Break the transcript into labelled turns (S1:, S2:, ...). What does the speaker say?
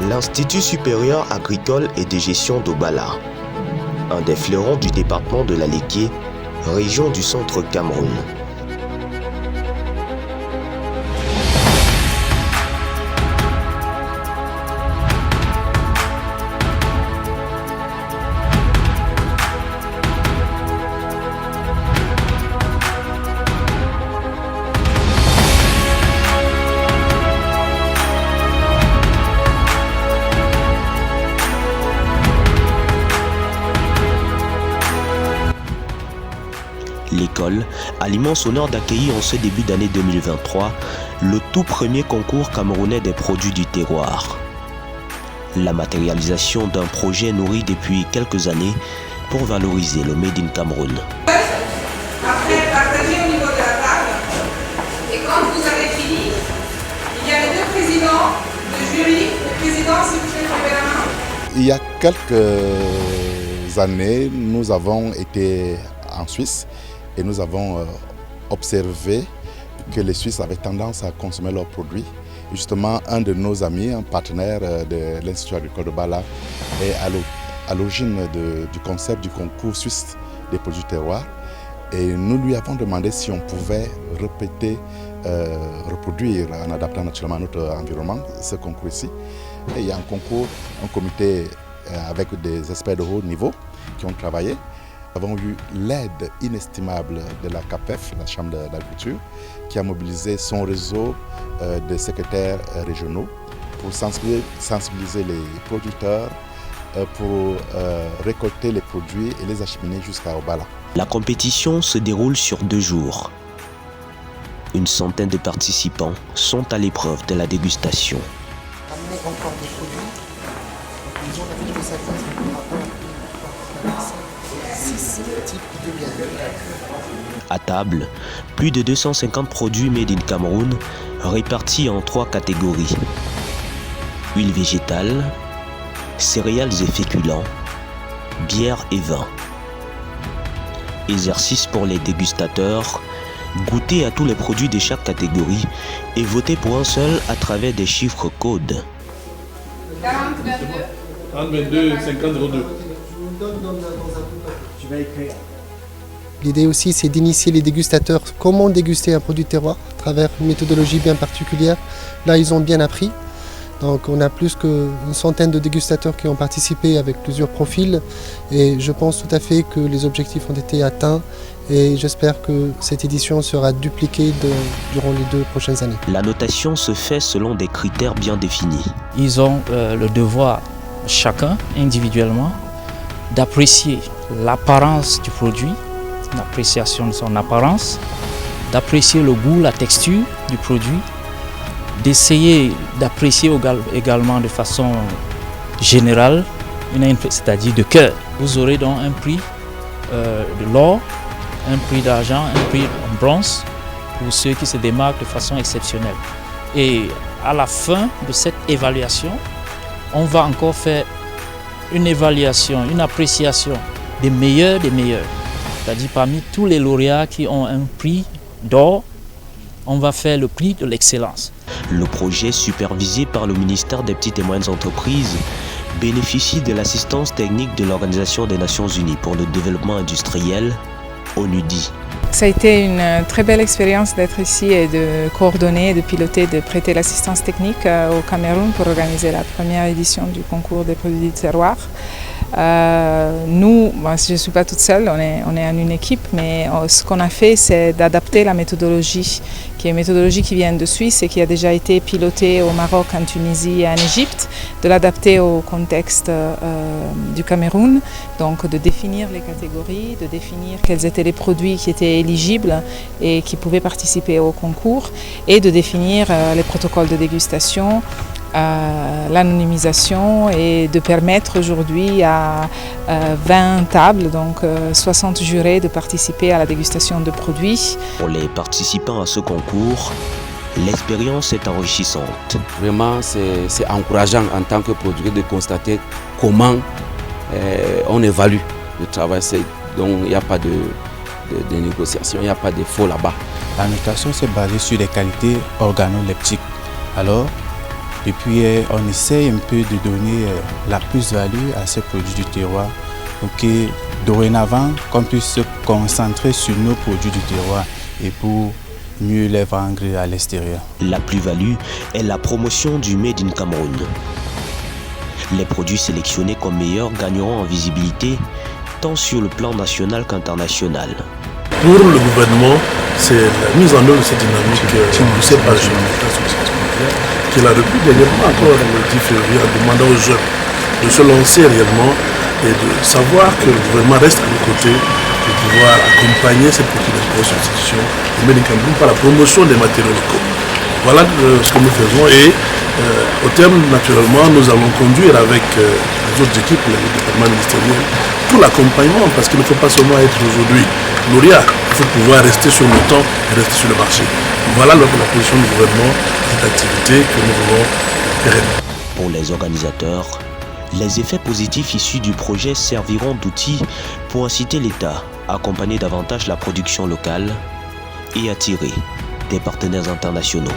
S1: L'Institut supérieur agricole et de gestion d'Obala, un des fleurons du département de la Léké, région du centre Cameroun. L'école a l'immense honneur d'accueillir en ce début d'année 2023 le tout premier concours camerounais des produits du terroir. La matérialisation d'un projet nourri depuis quelques années pour valoriser le Made in Cameroun.
S2: Après, partagez au niveau de la table et quand vous avez fini, il y a les deux présidents de jury. Le président, s'il vous plaît, levez la main.
S3: Il y a quelques années, nous avons été en Suisse et nous avons observé que les Suisses avaient tendance à consommer leurs produits. Et justement, un de nos amis, un partenaire de l'Institut agricole d'Obala, est à l'origine du concept du concours suisse des produits terroirs. Et nous lui avons demandé si on pouvait reproduire en adaptant naturellement notre environnement, ce concours ici. Et il y a un comité avec des experts de haut niveau qui ont travaillé. Nous avons eu l'aide inestimable de la CAPEF, la Chambre d'agriculture, qui a mobilisé son réseau de secrétaires régionaux pour sensibiliser les producteurs, pour récolter les produits et les acheminer jusqu'à Obala.
S1: La compétition se déroule sur 2 jours. Une centaine de participants sont à l'épreuve de la dégustation.
S4: Amener encore des produits. Ils ont la vie de certains types de biens.
S1: À table, plus de 250 produits made in Cameroun répartis en 3 catégories. Huile végétale, céréales et féculents, bière et vin. Exercice pour les dégustateurs, goûter à tous les produits de chaque catégorie et voter pour un seul à travers des chiffres codes.
S2: 40, 22.
S5: 30, 22, 50, 02.
S4: L'idée aussi, c'est d'initier les dégustateurs comment déguster un produit terroir à travers une méthodologie bien particulière. Là, ils ont bien appris. Donc, on a plus qu'une centaine de dégustateurs qui ont participé avec plusieurs profils. Et je pense tout à fait que les objectifs ont été atteints. Et j'espère que cette édition sera dupliquée durant les 2 prochaines années.
S1: La notation se fait selon des critères bien définis.
S6: Ils ont le devoir, chacun individuellement, d'apprécier l'apparence du produit, l'appréciation de son apparence, d'apprécier le goût, la texture du produit, d'essayer d'apprécier également de façon générale, c'est-à-dire de cœur. Vous aurez donc un prix de l'or, un prix d'argent, un prix en bronze pour ceux qui se démarquent de façon exceptionnelle. Et à la fin de cette évaluation, on va encore faire une évaluation, une appréciation des meilleurs des meilleurs. C'est-à-dire parmi tous les lauréats qui ont un prix d'or, on va faire le prix de l'excellence.
S1: Le projet, supervisé par le ministère des Petites et Moyennes Entreprises, bénéficie de l'assistance technique de l'Organisation des Nations Unies pour le développement industriel, ONUDI.
S7: Ça a été une très belle expérience d'être ici et de coordonner, de piloter, de prêter l'assistance technique au Cameroun pour organiser la première édition du concours des produits du terroir. Nous, je ne suis pas toute seule, on est en une équipe, mais ce qu'on a fait, c'est d'adapter la méthodologie, qui est une méthodologie qui vient de Suisse et qui a déjà été pilotée au Maroc, en Tunisie et en Égypte, de l'adapter au contexte du Cameroun, donc de définir les catégories, de définir quels étaient les produits qui étaient éligibles et qui pouvaient participer au concours, et de définir les protocoles de dégustation, l'anonymisation et de permettre aujourd'hui à 20 tables, donc 60 jurés, de participer à la dégustation de produits.
S1: Pour les participants à ce concours, l'expérience est enrichissante.
S8: Vraiment, c'est encourageant en tant que producteur de constater comment on évalue le travail. Donc il n'y a pas de négociation, il n'y a pas de faux là-bas.
S9: La notation s'est basée sur les qualités organoleptiques. Alors, Et puis on essaye un peu de donner la plus-value à ces produits du terroir pour que dorénavant qu'on puisse se concentrer sur nos produits du terroir et pour mieux les vendre à l'extérieur.
S1: La plus-value est la promotion du Made in Cameroun. Les produits sélectionnés comme meilleurs gagneront en visibilité tant sur le plan national qu'international.
S5: Pour le gouvernement, c'est la mise en œuvre de cette dynamique poussée par le qu'il a repris dernièrement encore le 10 février en demandant aux jeunes de se lancer réellement et de savoir que le gouvernement reste à nos côtés de pouvoir accompagner cette petite substitution du Made in Cameroun par la promotion des matériaux locaux. Voilà ce que nous faisons et au terme, naturellement, nous allons conduire avec les autres équipes, les départements ministériels, tout l'accompagnement parce qu'il ne faut pas seulement être aujourd'hui lauréat, il faut pouvoir rester sur le temps et rester sur le marché. Voilà la position du gouvernement, cette activité que nous voulons pérenniser.
S1: Pour les organisateurs, les effets positifs issus du projet serviront d'outils pour inciter l'État à accompagner davantage la production locale et attirer des partenaires internationaux.